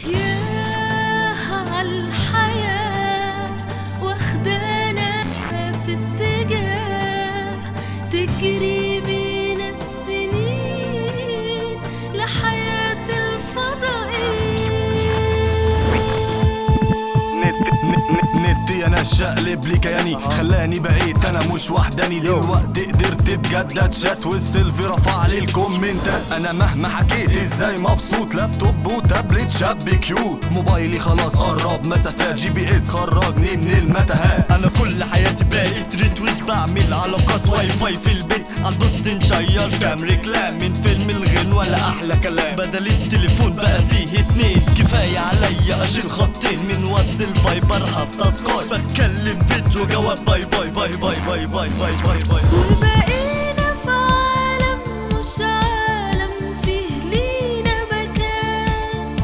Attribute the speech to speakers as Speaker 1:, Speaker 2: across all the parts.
Speaker 1: يا عالحياة واخدانا في اتجاه تجري بينا السنين لحياة الفضائيين.
Speaker 2: نتي انا الشقلب لي كياني خلاني بقيت انا مش وحداني. دلوقتي قدرت بجد شات والسيلفي رفع لي الكومنتات. انا مهما حكيت ازاي مبسوط، لابتوب وتابلت شاب كيوت. موبايلي خلاص قرب مسافات، GPS خرجني من المتاهات.
Speaker 3: انا كل حياتي بقيت ريتويت، بعمل علاقات واي فاي في البيت. عالبوست نشير كام ريكلام من فيلم الغن ولا احلى كلام. بدل التليفون بقى فيه اتنين، كفايه عليا اشيل خطين من واتس الفايبر حتى سكاي. بتكلم فيديو جواب باي باي باي باي باي باي باي باي باي.
Speaker 1: وبقينا في عالم مش عالم فيه لينا مكان،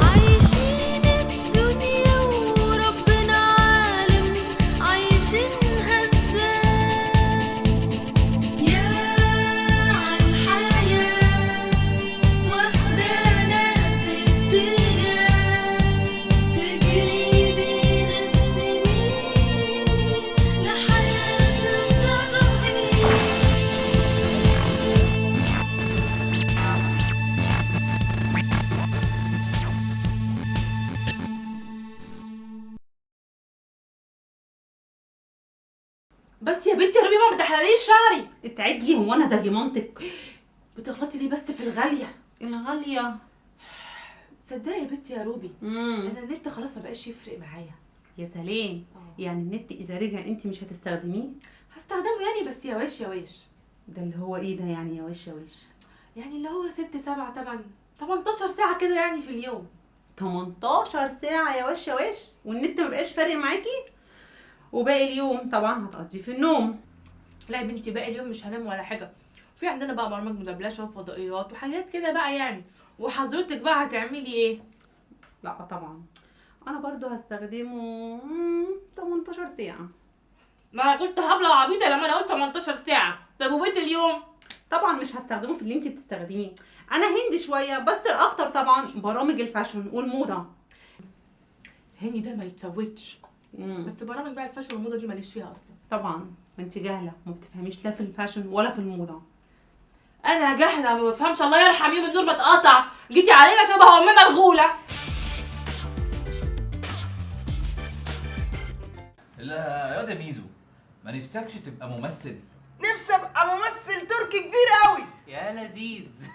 Speaker 1: عايشين الدنيا وربنا عالم عايشينها ازاي. يا عالحياة واخدانا في اتجاه تجري بينا السنين لحياة الفضائيين.
Speaker 4: بس يا بنتي يا ربي ما بتحلليش شعري.
Speaker 5: اتعد لي، هو انا زي منطق؟
Speaker 4: بتغلطي ليه بس في الغاليه؟
Speaker 5: الغاليه.
Speaker 4: صدقي يا بنتي يا روبي، انا النت خلاص ما بقاش يفرق معايا.
Speaker 5: يا سلام. يعني النت اذا رجع انت مش هتستخدميه؟
Speaker 4: هستخدمه يعني بس يا وش يا وش.
Speaker 5: ده اللي هو ايه ده يعني يا وش يا وش؟
Speaker 4: يعني اللي هو 6 7 18 ساعه كده يعني في اليوم.
Speaker 5: 18 ساعه يا وش يا وش والنت ما بقاش فارق معاكي؟ وباقي اليوم طبعا هتقضي في النوم.
Speaker 4: لا يا بنتي باقي اليوم مش هنام ولا حاجه، في عندنا بقى برامج مدبلجه وفضائيات وحاجات كده بقى يعني. وحضرتك بقى هتعملي ايه؟
Speaker 5: لا طبعا انا برضو هستخدمه 18 ساعه.
Speaker 4: ما انا كنت هبله وعبيطه لما انا قلت 18 ساعه. طب وبقيت اليوم؟
Speaker 5: طبعا مش هستخدمه في اللي انت بتستخدميه. انا هندي شويه بس الاكتر طبعا برامج الفاشن والموضه.
Speaker 4: هاني ده ما يتفوتش. بس برامج بقى الفاشن والموضه دي ماليش فيها اصلا.
Speaker 5: طبعا ما انت جاهله وما بتفهميش لا في الفاشن ولا في الموضه.
Speaker 4: انا جاهله ما بفهمش. الله يرحم يوم النور ما اتقطع، جيتي علينا شبه امنا الغوله.
Speaker 6: لا يا ده ميزو، ما نفسكش تبقى ممثل؟
Speaker 7: نفسي ابقى ممثل تركي كبير قوي.
Speaker 8: يا لذيذ.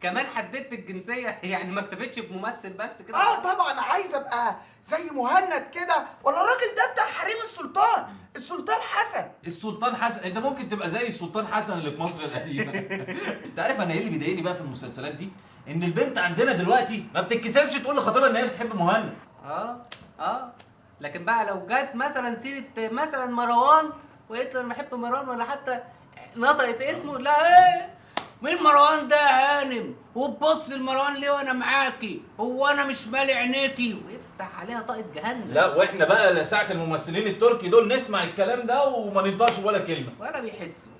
Speaker 8: كمان حددت الجنسيه، يعني ما اكتفتش بممثل بس كده.
Speaker 7: طبعا عايز ابقى زي مهند كده، ولا الراجل ده بتاع حريم السلطان حسن.
Speaker 6: السلطان حسن؟ انت ممكن تبقى زي السلطان حسن اللي في مصر القديمه. انت عارف انا ايه اللي بيضايقني بقى في المسلسلات دي؟ ان البنت عندنا دلوقتي ما بتتكسفش تقول لخطيبها ان هي بتحب مهند.
Speaker 8: لكن بقى لو جت مثلا سيره مثلا مروان وقلت له انا بحب مروان، ولا حتى نطقت اسمه، لا ايه مين مروان ده يا هانم؟ وتبص لمروان ليه وانا معاكي؟ هو انا مش مالي عينيكي؟ ويفتح عليها طاقه جهنم.
Speaker 6: لا واحنا بقى ساعه الممثلين التركي دول نسمع الكلام ده وما ننطقش ولا كلمه
Speaker 8: ولا بيحسوا.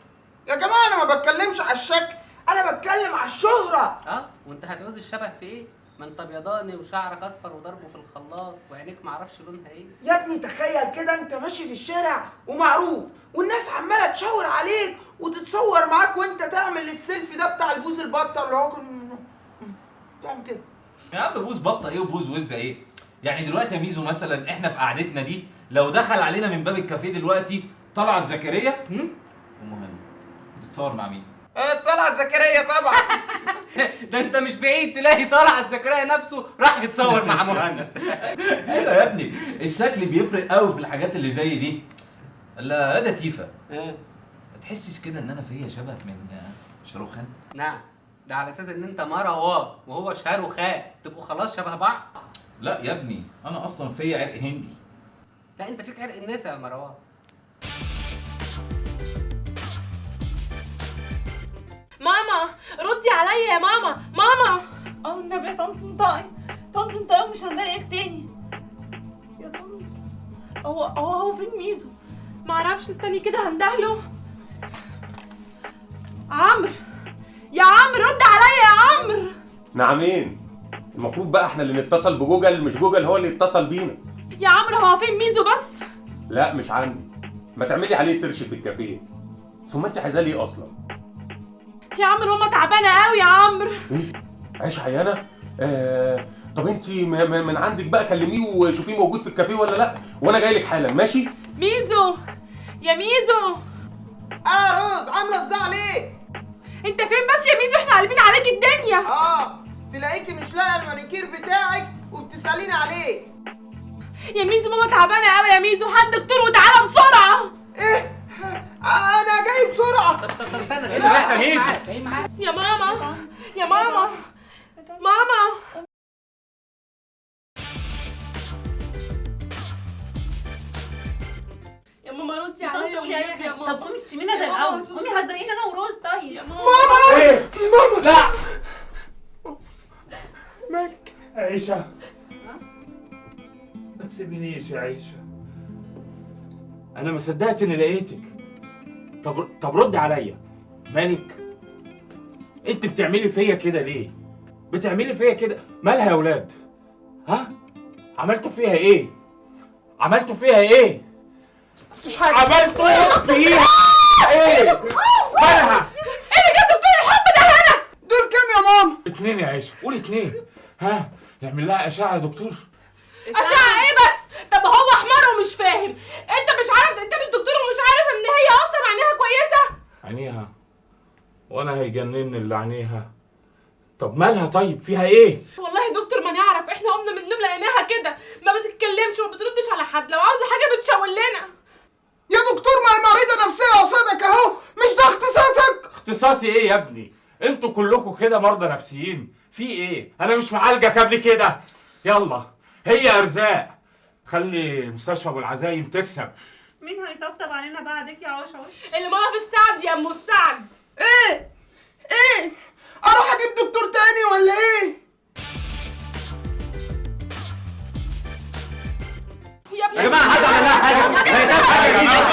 Speaker 7: يا جماعه انا ما بتكلمش على الشكل، انا بتكلم على الشهره.
Speaker 8: وانت هتعوز الشبه في ايه؟ ما انت ابيضاني وشعرك اصفر وضربه في الخلاط وعينيك معرفش لونها ايه.
Speaker 7: يا ابني تخيل كده انت ماشي في الشارع ومعروف والناس عماله تشاور عليك وتتصور معاك وانت تعمل السيلفي ده بتاع البوز البطه اللي هو تعمل كده.
Speaker 6: يا عم بوز بطه ايه وبوز وزه ايه؟ يعني دلوقتي يا ميزو مثلا احنا في قعدتنا دي لو دخل علينا من باب الكافيه دلوقتي طلعت زكريا ومهند، بتتصور مع مين؟
Speaker 7: طلعت زكريا طبعا.
Speaker 8: ده انت مش بعيد تلاقي طلعت زكريا نفسه راح يتصور مع مهند.
Speaker 6: ايوه يا ابني الشكل بيفرق قوي في الحاجات اللي زي دي. لا ده تيفا، ما تحسش كده ان انا فيا شبه من شاروخان؟
Speaker 8: نعم، ده على اساس ان انت مروان وهو شاروخان تبقوا خلاص شبه بعض.
Speaker 6: لا يا ابني انا اصلا فيا عرق هندي.
Speaker 8: لا انت فيك عرق النسا يا مروان.
Speaker 4: ماما ردي عليا يا ماما. ماما
Speaker 5: النبي يا طنط انطقي مش هنضايقك تاني يا طنط. هو فين ميزو؟
Speaker 4: معرفش، استني كده هندهله. عمرو يا عمرو رد عليا يا عمرو.
Speaker 9: نعمين. المفروض بقى احنا اللي نتصل بجوجل، مش جوجل هو اللي يتصل بينا.
Speaker 4: يا عمرو هو فين ميزو بس؟
Speaker 9: لا مش عندي. ما تعملي عليه سيرش في الكافيه. ثم انت عايزاه ليه اصلا؟
Speaker 4: يا عمرو ماما تعبانه قوي يا عمرو.
Speaker 9: ايه؟ عيش عيانه؟ طب انت من عندك بقى كلميه وشوفيه موجود في الكافيه ولا لا، وانا جاي لك حالا. ماشي؟
Speaker 4: ميزو يا ميزو.
Speaker 7: روز عامله صداع ليه؟
Speaker 4: انت فين بس يا ميزو؟ احنا قلبين عليك الدنيا.
Speaker 7: تلاقيكي مش لاقيه المانيكير بتاعك وبتساليني عليه.
Speaker 4: يا ميزو ماما تعبانه قوي يا ميزو، هات دكتور وتعالى بسرعه.
Speaker 7: ايه؟ انا جاي بسرعه.
Speaker 8: طب استنى،
Speaker 6: ايه اللي بيحصل ميزو؟
Speaker 8: جاي معاك.
Speaker 4: يا ماما يا ماما ماما. يا ماما ردي عليا
Speaker 5: قولي اي حاجه.
Speaker 4: يا ماما.
Speaker 5: طب قومي اشتمينا زي الاول، قومي هزقينا انا وروز. طيب
Speaker 4: يا ماما.
Speaker 9: ايه؟ ماما لا.
Speaker 7: مالك؟
Speaker 6: عيشه ما تسيبنيش يا عيشه، انا ما صدقت اني لقيتك. طب ردي عليا، مالك؟ انت بتعملي فيا كده ليه؟ بتعملي فيا كده مالها يا ولاد؟ ها؟ عملتوا فيها ايه؟ عملتوا فيها ايه؟
Speaker 7: مفيش حاجه.
Speaker 6: عملتوا فيها ايه؟ مالها؟
Speaker 4: ايه اللي جاب دكتور الحب ده هنا؟
Speaker 7: دول كام يا ماما؟
Speaker 6: 2 يا عيشه، قولي 2. ها؟ نعمل لها اشعه يا دكتور؟
Speaker 4: اشعه ايه بس؟ طب هو حمار ومش فاهم. انت مش عارف، انت مش دكتور ومش عارف ان هي اصلا عينيها كويسه.
Speaker 6: عينيها؟ وانا هيجنني اللي عينيها. طب مالها طيب؟ فيها ايه؟
Speaker 4: والله يا دكتور ما نعرف، احنا قمنا من النوم لقيناها كده ما بتتكلمش وما بتردش على حد، لو عاوزه حاجه بتشاور لنا.
Speaker 7: يا دكتور ما هي مريضه نفسيه قصادك اهو، مش ده اختصاصك؟
Speaker 6: اختصاصي ايه يا ابني؟ انتوا كلكم كده مرضى نفسيين. في ايه؟ انا مش معالجك قبل كده. يلا هي ارزاق، خلي مستشفى ابو العزايم تكسب.
Speaker 5: مين هيطبطب علينا بعدك يا عشعش؟
Speaker 4: اللي ما في السعد يا ام السعد.
Speaker 7: ايه؟ اروح اجيب دكتور تاني ولا ايه؟
Speaker 4: يا ابني
Speaker 6: يا جماعه حد عمل لها حاجه؟ هي ده حاجه يا جماعه.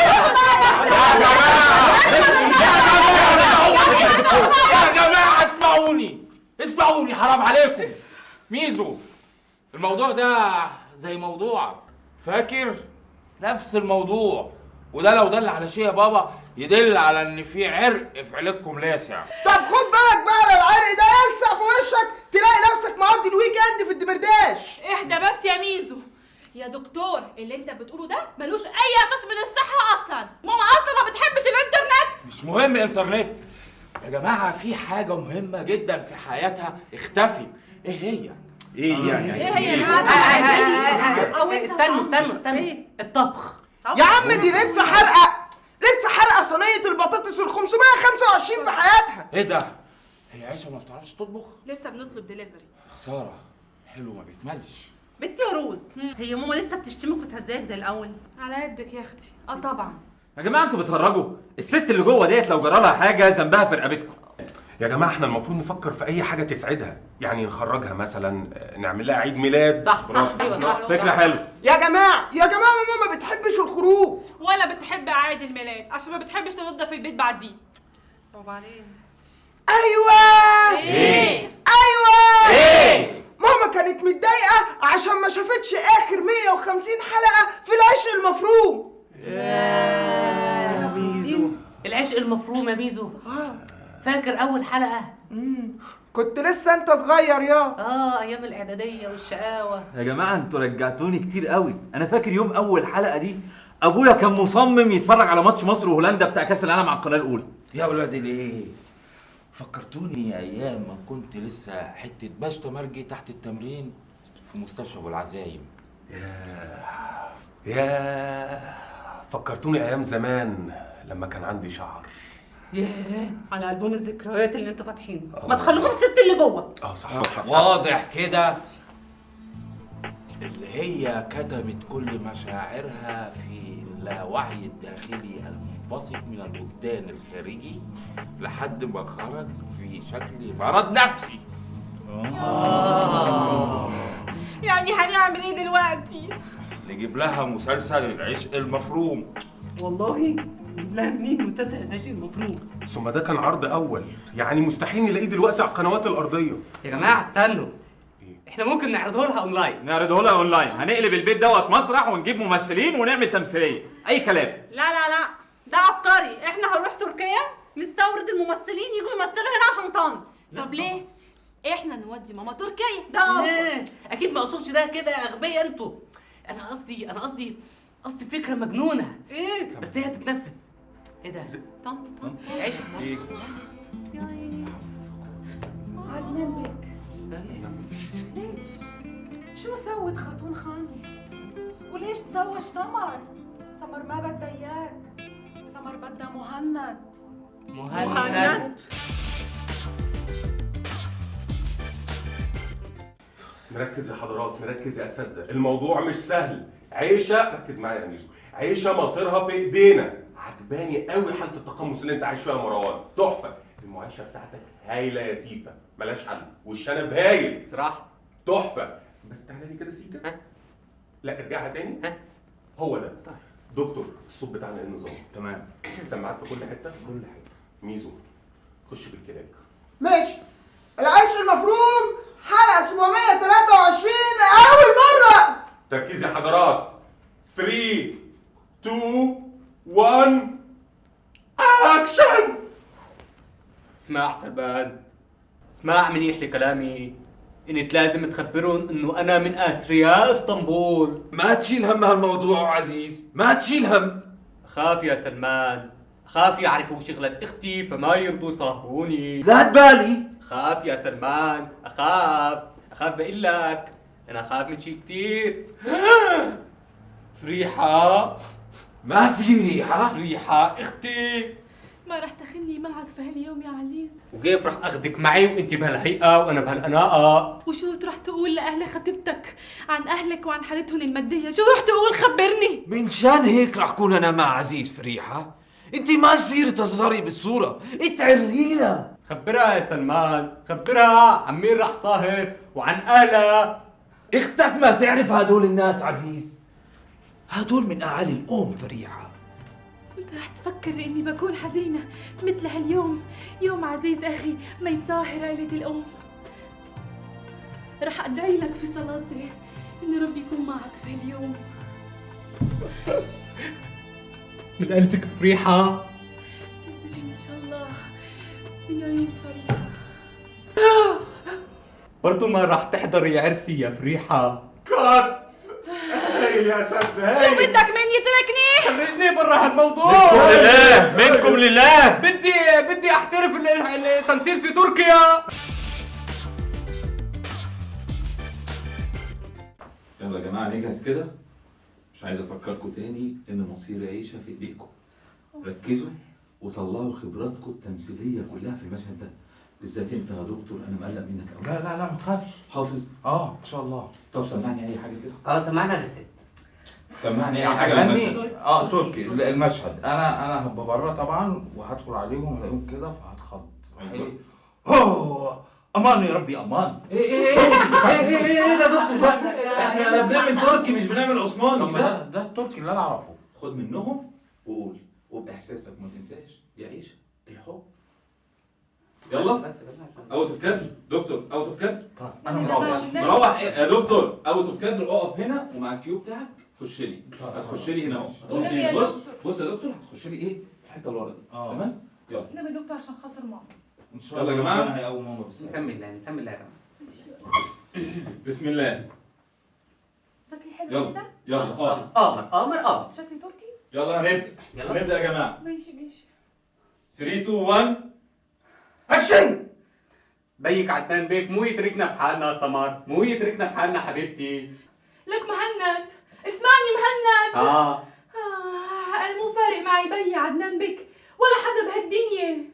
Speaker 6: يا جماعه اسمعوني حرام عليكم. ميزو، الموضوع ده زي موضوعك، فاكر؟ نفس الموضوع، وده لو دل على شيء يا بابا يدل على ان في عرق في عيلتكم لاسع.
Speaker 7: طب خد بالك بقى لو العرق ده يلسع في وشك تلاقي نفسك مقضي الويك اند في الدمرداش.
Speaker 4: اهدى بس يا ميزو. يا دكتور اللي انت بتقوله ده ملوش اي اساس من الصحه اصلا. ماما اصلا ما بتحبش الانترنت.
Speaker 6: مش مهم انترنت يا جماعه، في حاجه مهمه جدا في حياتها اختفت. ايه هي؟
Speaker 8: ايه يعني؟
Speaker 5: ايه هي؟
Speaker 8: استنوا الطبخ.
Speaker 7: يا عم دي لسه حرقه صينيه البطاطس ال 525 في حياتها.
Speaker 6: ايه ده؟ هي عيشه ما بتعرفش تطبخ؟
Speaker 4: لسه بنطلب دليفري.
Speaker 6: خساره، حلو ما بيتملش.
Speaker 5: بنتي يا روز، هي ماما لسه بتشتمك وتهزاك زي الاول؟
Speaker 4: على يدك يا اختي. طبعا.
Speaker 10: يا جماعه انتوا بتهرجوا. الست اللي جوه ديت لو جرى لها حاجه ذنبها في رقبتكم.
Speaker 9: يا جماعه احنا المفروض نفكر في اي حاجه تسعدها، يعني نخرجها مثلا، نعمل لها عيد ميلاد.
Speaker 8: صح ايوه صح.
Speaker 10: فكره حلوه.
Speaker 7: يا جماعه ماما ما بتحبش الخروج
Speaker 4: ولا بتحب عيد الميلاد عشان ما بتحبش تنظف البيت بعديه.
Speaker 5: وبعدين؟
Speaker 7: ايوه.
Speaker 5: ايه؟
Speaker 7: ايوه. ماما كانت متضايقه عشان ما شافتش اخر 150 حلقه في العشق المفروم.
Speaker 8: العشق المفروم يا ميزو. فاكر اول حلقه؟
Speaker 7: كنت لسه انت صغير يا
Speaker 8: ايام الاعداديه والشقاوه.
Speaker 10: يا جماعه انتوا رجعتوني كتير قوي. انا فاكر يوم اول حلقه دي ابويا كان مصمم يتفرج على ماتش مصر وهولندا بتاع كاس العالم على القناه الاولى.
Speaker 6: يا ولادي ليه؟ فكرتوني ايام ما كنت لسه حته باشا مرجي تحت التمرين في مستشفى ابو العزايم.
Speaker 9: يا فكرتوني ايام زمان لما كان عندي شعر.
Speaker 5: ياه على ألبوم الذكريات اللي انتوا فاتحينه. ما تخلوش الست اللي جوه.
Speaker 9: صح.
Speaker 6: واضح كده اللي هي كتمت كل مشاعرها في اللاوعي الداخلي المنبسط من الوجدان الخارجي لحد ما خرج في شكل مرض نفسي.
Speaker 4: يعني هنعمل ايه دلوقتي؟
Speaker 6: نجيب لها مسلسل العشق المفروم.
Speaker 5: والله
Speaker 11: لا منين مسلسل العشق المفروض؟
Speaker 9: ثم ده كان عرض اول، يعني مستحيل نلاقيه دلوقتي على القنوات الارضيه.
Speaker 8: يا جماعه استنوا، احنا ممكن نعرضه لها اونلاين.
Speaker 10: نعرضه لها اونلاين، هنقلب البيت دوت مسرح ونجيب ممثلين ونعمل تمثيليه، اي كلام.
Speaker 5: لا لا لا، ده عبقري. احنا هنروح تركيا نستورد الممثلين يجوا يمثلوا هنا عشان طن.
Speaker 1: طب ليه؟ احنا نودي ماما تركيا.
Speaker 5: ده أفضل.
Speaker 8: لا اكيد ما اقصدش ده كده يا اغبياء انتوا. انا قصدي فكره مجنونه.
Speaker 5: ايه؟
Speaker 8: بس هي هتتنفذ. ايه ده؟
Speaker 5: طن طن.
Speaker 8: عيش
Speaker 12: عدنان بك، ليش؟ شو سوت خاتون خانو؟ وليش تزوج سمر؟ سمر ما بدها اياك، سمر بدها مهند.
Speaker 8: مهند.
Speaker 9: نركز يا حضرات، نركز يا اساتذه، الموضوع مش سهل. عيشه، ركز معايا يا ميزو، عيشه مصيرها في ايدينا. عجباني قوي حاله التقمص اللي انت عايش فيها يا مروان، تحفه. المعايشه بتاعتك هايله يا تيفا، ملاش حل، والشنب هايل
Speaker 8: صراحه
Speaker 9: تحفه. بس تعالى لي كده سيكه. لا ارجعها تاني. هو ده. دكتور، الصوت بتاعنا ايه النظام؟
Speaker 6: تمام.
Speaker 9: السماعات في كل حته؟ كل حته. ميزو، خش بالكلاك.
Speaker 7: ماشي. العشق المفروض حلقة 723 أول مرة.
Speaker 9: تركيز يا حضرات. 3 2 1 اكشن.
Speaker 8: اسمع سلمان، اسمع منيح لكلامي. انت لازم تخبرهم انه انا من اثرياء اسطنبول.
Speaker 10: ما تشيل هم هالموضوع عزيز، ما تشيل هم.
Speaker 8: اخاف يا سلمان، اخاف يعرفوا شغلة اختي فما يرضوا يصاحبوني.
Speaker 10: لا تبالي.
Speaker 8: اخاف يا سلمان، اخاف بقول لك، انا اخاف من شي كتير. فريحة.
Speaker 10: ما في ريحة.
Speaker 8: فريحة اختي.
Speaker 1: ما رح تاخذني معك في هاليوم يا عزيز؟
Speaker 8: وكيف رح اخذك معي وانت بهالهيئة وانا بهالاناقة؟
Speaker 1: وشو رح تقول لأهل خطيبتك عن أهلك وعن حالتهم المادية؟ شو رح تقول؟ خبرني.
Speaker 10: من شان هيك رح كون انا مع عزيز فريحة. انت ما تصير تظهري بالصورة، اتعرينا.
Speaker 8: خبرها يا سلمان، خبرها عن مين رح صاهر وعن اهلها.
Speaker 10: اختك ما تعرف هدول الناس عزيز، هدول من اعالي الام فريحة.
Speaker 1: وانت رح تفكر اني بكون حزينة مثل هاليوم، يوم عزيز اخي ما يساهر عيلة الام. رح ادعي لك في صلاتي ان ربي يكون معك في هاليوم.
Speaker 8: من قلبك فريحة.
Speaker 1: ان شاء الله من عيون فريحة.
Speaker 8: برضو ما رح تحضري عرسي يا فريحة.
Speaker 9: كات. هايل يا اساتذه،
Speaker 1: شو بدك مني؟ تركني.
Speaker 8: خرجني برا هالموضوع.
Speaker 10: منكم لله.
Speaker 8: بدي احترف التمثيل في تركيا.
Speaker 10: يلا يا جماعة نجهز كده، مش عايز افكركم تاني ان مصير عيشة في ايديكم. ركزوا وطلعوا خبراتكم التمثيلية كلها في المشهد ده، بالذات انت يا دكتور، انا مقلق منك قوي.
Speaker 6: لا لا لا ما تخافش.
Speaker 10: حافظ؟
Speaker 6: ان شاء الله.
Speaker 10: طب سمعني اي حاجة كده.
Speaker 8: سمعنا للست.
Speaker 10: سمعني اي حاجة من المشهد.
Speaker 6: تركي المشهد. انا هبقى بره طبعا وهدخل عليهم الاقيهم كده فهتخض. هو امان يا ربي امان.
Speaker 10: ايه ده دكتور بقى؟ احنا بنعمل تركي مش بنعمل عثماني.
Speaker 6: طب ده التركي اللي انا اعرفه.
Speaker 10: خد منهم وقول وباحساسك، ما تنساش دي عيشه الحب. يلا اوت اوف كادر دكتور، اوت اوف كادر.
Speaker 6: انا مروح.
Speaker 10: مروح إيه؟ يا دكتور اوت اوف كادر، اقف هنا ومع الكيو بتاعك خش لي. هتخش لي هنا اهو. بص يا دكتور، هتخش لي ايه الحته اللي ورا دي. تمام يلا.
Speaker 1: نبي دكتور عشان خاطر ماما.
Speaker 6: ان شاء الله
Speaker 10: يلا يا جماعه.
Speaker 6: ربنا هيقوم ماما بس.
Speaker 8: نسمي الله يا جماعه.
Speaker 10: بسم الله.
Speaker 1: شكلي حلو
Speaker 10: يلا
Speaker 1: كده؟
Speaker 10: يلا
Speaker 8: قمر.
Speaker 1: شكلي تركي؟
Speaker 10: يلا هنبدا يا جماعه.
Speaker 1: ماشي
Speaker 10: 3 2 1
Speaker 8: اكشن. بيك عدنان بيك مو يتركنا بحالنا سمر، مو يتركنا بحالنا حبيبتي.
Speaker 1: لك مهند، اسمعني مهند. انا مو فارق معي بي عدنان بك ولا حدا بهالدنيا.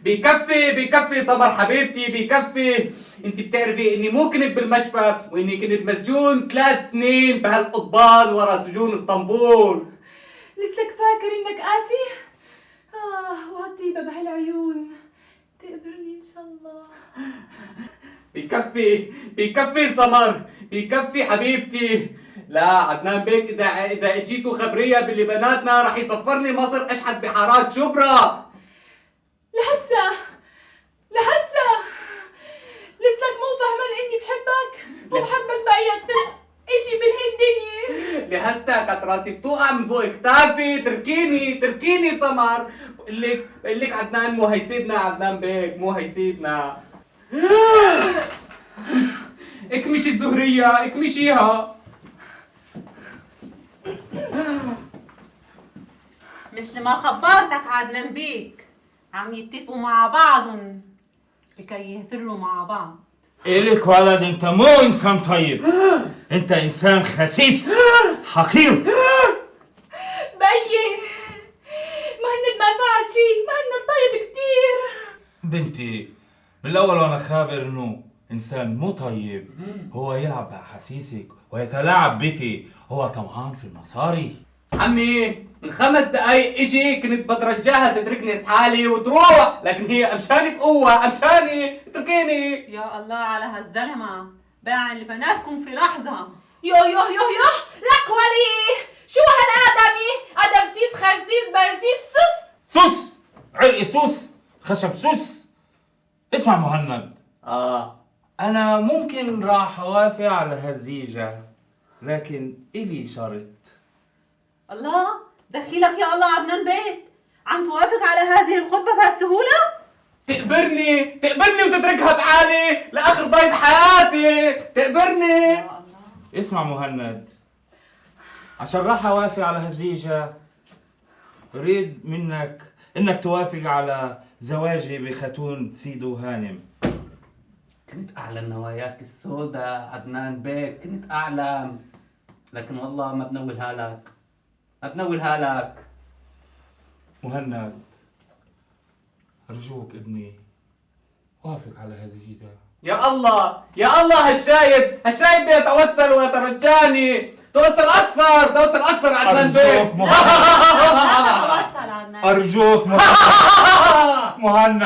Speaker 8: بكفي سمر حبيبتي، بكفي. انت بتعرفي اني مو كنت بالمشفى واني كنت مسجون 3 سنين بهالقضبان ورا سجون اسطنبول.
Speaker 1: لسك فاكر انك قاسي؟ وهالطيبة بهالعيون تقبرني ان شاء الله.
Speaker 8: بكفي سمر، بكفي حبيبتي. لا عدنان بيك اذا اجيتوا خبريه باللي بناتنا رح يسفرني مصر اشحت بحارات شبرا.
Speaker 1: لهسه لسك مو فاهمان اني بحبك وبحبك بأي اشي بهالدنيا.
Speaker 8: لهسه كانت راسي بتوقع من فوق كتافي. تركيني سمر. بقول لك عدنان مو هيسيبنا. عدنان بيك مو هيسيبنا. اكمشي الزهريه اكمشيها.
Speaker 5: مثل ما خبرتك عدنان بيك عم يتفقوا مع بعضهم لكي يهتروا مع بعض.
Speaker 6: إلك ولد انت مو انسان طيب، انت انسان خسيس حقير.
Speaker 1: بيي مهند ما فعل شي، مهند طيب كتير.
Speaker 6: بنتي من الاول وانا خابر انه انسان مو طيب، هو يلعب باحاسيسك ويتلاعب بك، هو طمعان في المصاري.
Speaker 8: عمي من 5 دقايق اجي كنت بترجاها تتركني لحالي وتروح، لكن هي امشاني بقوه. امشاني اتركيني.
Speaker 5: يا الله على هالزلمه باع لبناتكم في لحظه.
Speaker 1: يو لك ولي شو هالادمي؟ ادم سيس خرسيس برسيس
Speaker 6: سوس عرق سوس خشب سوس. اسمع مهند، انا ممكن راح اوافق على هالزيجه، لكن الي شرط.
Speaker 5: الله دخيلك يا الله عدنان بيك، عم توافق على هذه الخطبه بهالسهوله؟
Speaker 8: تقبرني وتتركها بحالي لاخر ضيب حياتي. تقبرني.
Speaker 6: اسمع مهند، عشان راح اوافق على هالزيجه اريد منك انك توافق على زواجي بختون سيدو هانم.
Speaker 8: كنت اعلم نواياك السوداء عدنان بيك، كنت اعلم، لكن والله ما بنولها لك.
Speaker 6: مهند ارجوك ابني وافق على هذه الزيجه.
Speaker 8: يا الله هالشايب بيتوسل ويترجاني. توسل اكثر عدنان بيك.
Speaker 6: ارجوك مهند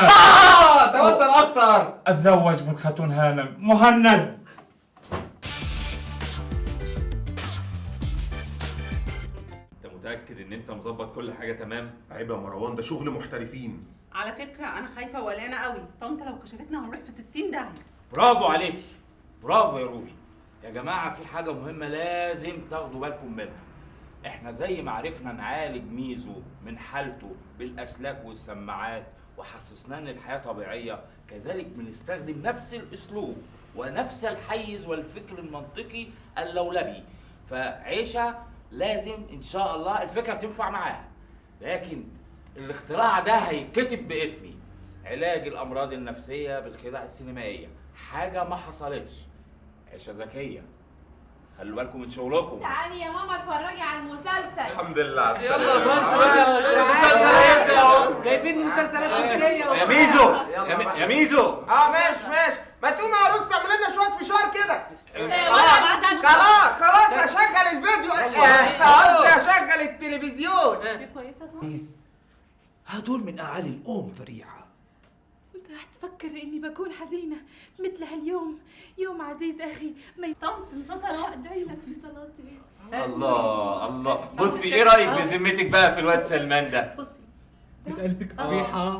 Speaker 8: توسل اكثر.
Speaker 6: اتزوج من ختون هانم. مهند
Speaker 10: متأكد إن أنت مظبط كل حاجة تمام؟
Speaker 9: عيب يا مروان، ده شغل محترفين.
Speaker 5: على فكره انا خايفه وقلقانه قوي، طنط لو كشفتنا هنروح في 60 داهيه.
Speaker 6: برافو عليك، برافو يا روبي. يا جماعه في حاجه مهمه لازم تاخدوا بالكم منها. احنا زي ما عرفنا نعالج ميزو من حالته بالاسلاك والسماعات وحسسناه ان الحياه طبيعيه، كذلك بنستخدم نفس الاسلوب ونفس الحيز والفكر المنطقي اللولبي. فعيشه لازم ان شاء الله الفكره تنفع معاها، لكن الاختراع ده هيتكتب باسمي. علاج الامراض النفسيه بالخدع السينمائيه، حاجه ما حصلتش. عيشه ذكيه، خلوا بالكم من شغلكم.
Speaker 1: تعالي يا ماما اتفرجي على المسلسل.
Speaker 9: الحمد لله على السلامه.
Speaker 8: يلا جايبين مسلسلات فكريه.
Speaker 9: يا ميزو
Speaker 7: ماشي ما تقوم يا روس تعمل لنا شويه فشار كده.
Speaker 1: خلاص
Speaker 7: هشغل الفيديو، قصدي هشغل التلفزيون.
Speaker 6: هدول من اعالي الام فريحه.
Speaker 1: وانت رح تفكر اني بكون حزينه مثل هاليوم، يوم عزيز اخي ما
Speaker 5: طنط مسطره
Speaker 1: ادعي لك في صلاتي.
Speaker 8: الله بصي، ايه رايك بذمتك بقى في الواد سلمان ده؟
Speaker 5: بصي
Speaker 8: قلبك فريحه.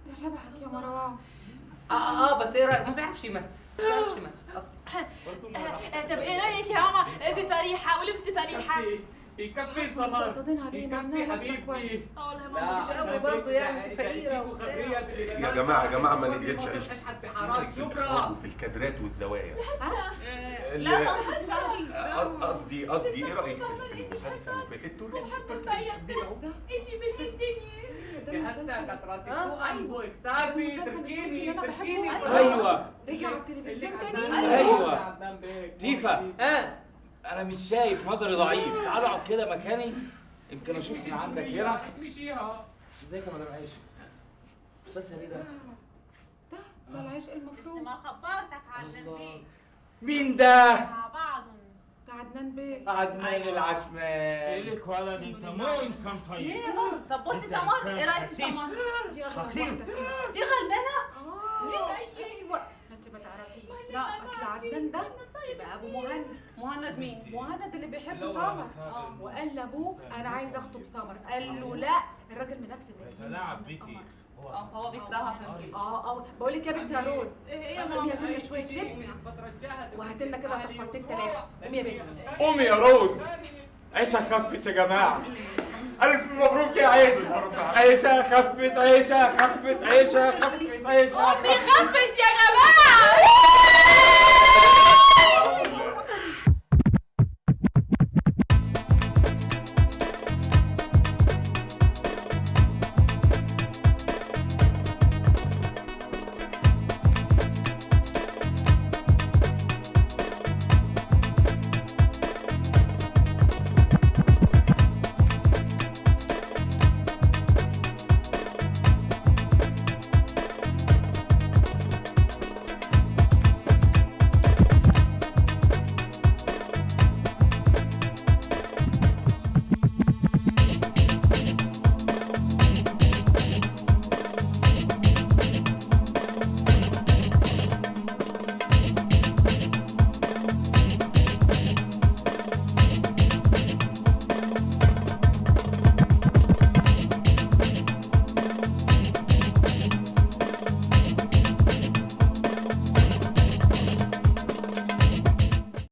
Speaker 12: ده شبهك يا مروان.
Speaker 8: بس ايه رايك؟ ما بيعرفش يمثل اصلا.
Speaker 1: طب ايه رايك يا ماما في فريحه ولبس فريحه؟
Speaker 8: يكفي
Speaker 12: مستقصدينها ليه؟ مع انها لابسه كويس.
Speaker 1: والله يا
Speaker 8: لا
Speaker 1: ماما
Speaker 8: مش قوي برضه يعني، فقيره.
Speaker 9: يا جماعه ما نكذبش عيش.
Speaker 8: اشحت بحارات
Speaker 9: في
Speaker 8: شكرا.
Speaker 9: الاخراج وفي الكادرات والزوايا.
Speaker 5: لا طنط
Speaker 9: قصدي ايه رايك في المسلسل وفي التركي؟
Speaker 1: ايشي بالدنيا.
Speaker 12: ده المسلسل
Speaker 8: كانت راسي فوق من فوق كتافي.
Speaker 12: المسلسل
Speaker 8: تركيني.
Speaker 6: ايوه
Speaker 12: رجع على التلفزيون تاني.
Speaker 6: ايوه تيفا، انا مش شايف، نظري ضعيف. تعالوا اقعد كده مكاني يمكن اشوف من عندك هنا. ازيك يا مدام عيشه؟ المسلسل ايه ده؟
Speaker 12: ده العشق المفروض.
Speaker 5: ما خبرتك عدنان بيك
Speaker 6: مين ده؟
Speaker 5: مع بعضهم.
Speaker 12: ده عدنان بيك.
Speaker 6: عدنان العشمان. لك ولد انت مو انسان طيب.
Speaker 5: طب بصي سمر، ايه رايك في سمر؟
Speaker 12: دي اغلب واحده فيهم.
Speaker 5: دي غلبانه.
Speaker 12: ايوه ما انت ما تعرفيش. لا اصل عدنان ده يبقى ابو مهند.
Speaker 5: مهند مين؟
Speaker 12: مهند اللي بيحب سمر. وقال لابوه انا عايز اخطب سمر، قال له لا، الراجل منفسن الاثنين.
Speaker 6: تلاعب بيكي.
Speaker 5: فهو بيكرهها عشان كده.
Speaker 12: بقول لك يا بنت يا روز،
Speaker 4: ايه يا
Speaker 12: قومي هات لنا شويه لب وهات لنا كده طفرتين ثلاثه. قومي يا بنت.
Speaker 6: قومي يا روز، عيشة خفت يا جماعة. ألف مبروك يا عيشة. عيشة خفت، عيشة خفت، عيشة خفت، عيشة
Speaker 1: أمي خفت يا جماعة.